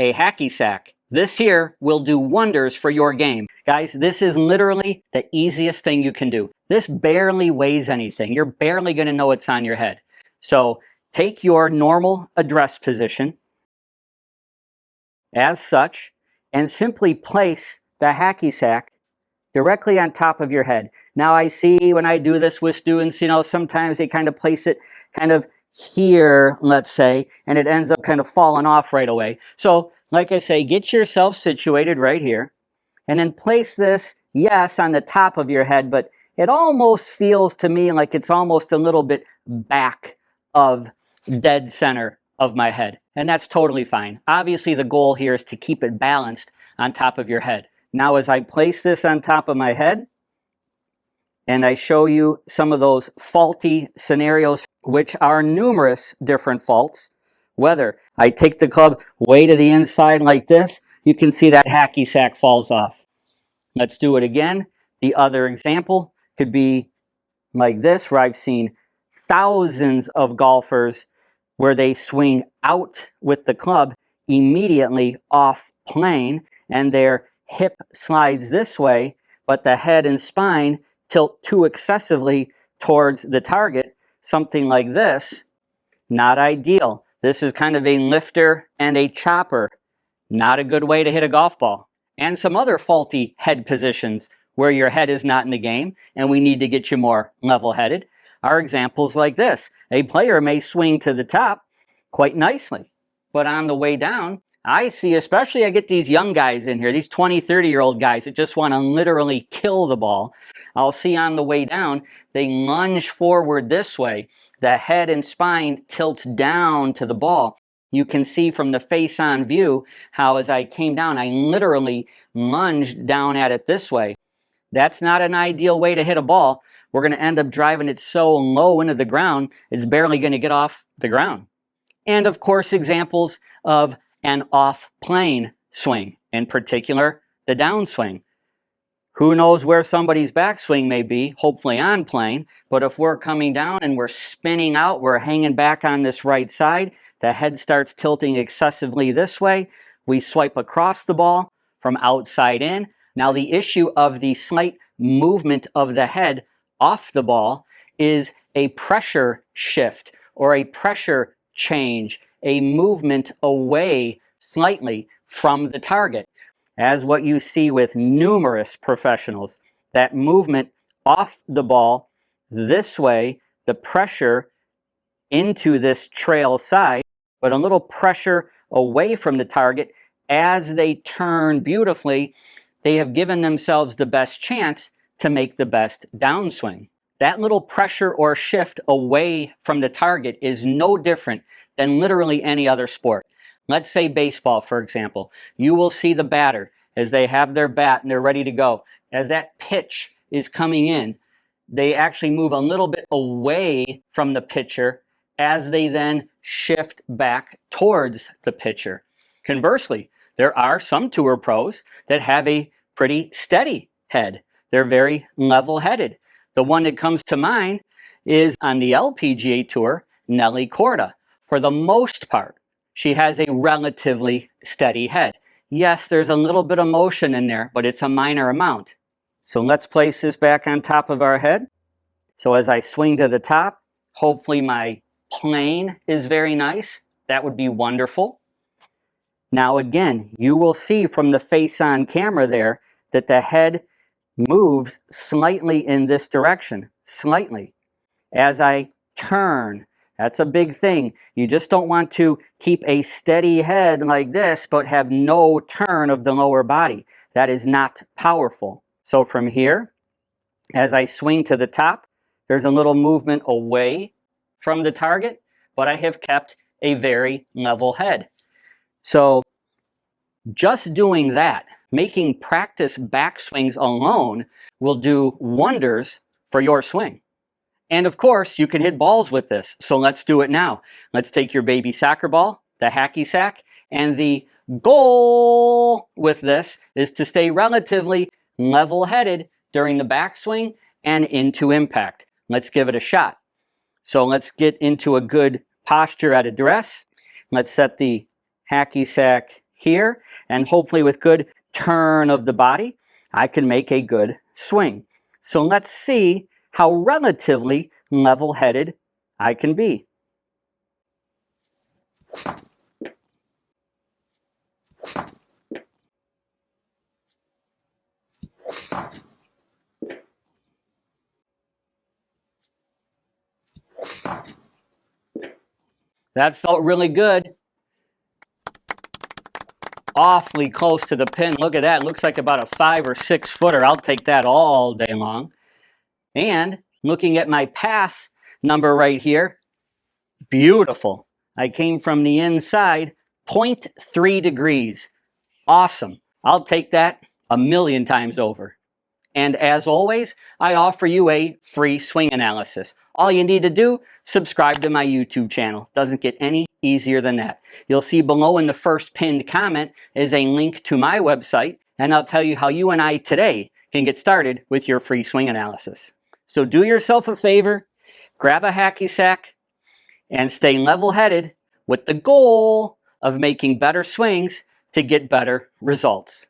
a hacky sack. This here will do wonders for your game. Guys, this is literally the easiest thing you can do. This barely weighs anything. You're barely going to know it's on your head. So take your normal address position as such and simply place the hacky sack directly on top of your head. Now I see when I do this with students, sometimes they kind of place it kind of here, let's say, and it ends up kind of falling off right away. So like I say, get yourself situated right here and then place this, yes, on the top of your head, but it almost feels to me like it's almost a little bit back of dead center of my head. And that's totally fine. Obviously, the goal here is to keep it balanced on top of your head. Now, as I place this on top of my head, and I show you some of those faulty scenarios, which are numerous different faults, whether I take the club way to the inside like this, you can see that hacky sack falls off. Let's do it again. The other example could be like this, where I've seen thousands of golfers where they swing out with the club immediately off plane and their hip slides this way, but the head and spine tilt too excessively towards the target. Something like this, not ideal. This is kind of a lifter and a chopper. Not a good way to hit a golf ball. And some other faulty head positions where your head is not in the game and we need to get you more level-headed are examples like this. A player may swing to the top quite nicely, but on the way down, I see, especially I get these young guys in here, these 20, 30-year-old guys that just want to literally kill the ball. I'll see on the way down, they lunge forward this way. The head and spine tilts down to the ball. You can see from the face-on view how as I came down, I literally lunged down at it this way. That's not an ideal way to hit a ball. We're going to end up driving it so low into the ground, it's barely going to get off the ground. And of course, examples of an off-plane swing, in particular, the downswing. Who knows where somebody's backswing may be, hopefully on plane, but if we're coming down and we're spinning out, we're hanging back on this right side, the head starts tilting excessively this way, we swipe across the ball from outside in. Now the issue of the slight movement of the head off the ball is a pressure shift or a pressure change, a movement away slightly from the target. As what you see with numerous professionals, that movement off the ball this way, the pressure into this trail side, but a little pressure away from the target as they turn beautifully, they have given themselves the best chance to make the best downswing. That little pressure or shift away from the target is no different than literally any other sport. Let's say baseball, for example. You will see the batter as they have their bat and they're ready to go. As that pitch is coming in, they actually move a little bit away from the pitcher as they then shift back towards the pitcher. Conversely, there are some tour pros that have a pretty steady head. They're very level-headed. The one that comes to mind is on the LPGA Tour, Nelly Korda. For the most part, she has a relatively steady head. Yes, there's a little bit of motion in there, but it's a minor amount. So let's place this back on top of our head. So as I swing to the top, hopefully my plane is very nice. That would be wonderful. Now again, you will see from the face on camera there that the head moves slightly in this direction, slightly. As I turn, that's a big thing. You just don't want to keep a steady head like this, but have no turn of the lower body. That is not powerful. So from here, as I swing to the top, there's a little movement away from the target, but I have kept a very level head. So just doing that, making practice backswings alone will do wonders for your swing. And of course, you can hit balls with this. So let's do it now. Let's take your baby soccer ball, the hacky sack, and the goal with this is to stay relatively level-headed during the backswing and into impact. Let's give it a shot. So let's get into a good posture at address. Let's set the hacky sack here, and hopefully with good turn of the body, I can make a good swing. So let's see how relatively level-headed I can be. That felt really good. Awfully close to the pin. Look at that. Looks like about a 5 or 6 footer. I'll take that all day long. And looking at my path number right here, beautiful. I came from the inside, 0.3 degrees. Awesome. I'll take that a million times over. And as always, I offer you a free swing analysis. All you need to do, subscribe to my YouTube channel. Doesn't get any easier than that. You'll see below in the first pinned comment is a link to my website, and I'll tell you how you and I today can get started with your free swing analysis. So do yourself a favor, grab a hacky sack, and stay level-headed with the goal of making better swings to get better results.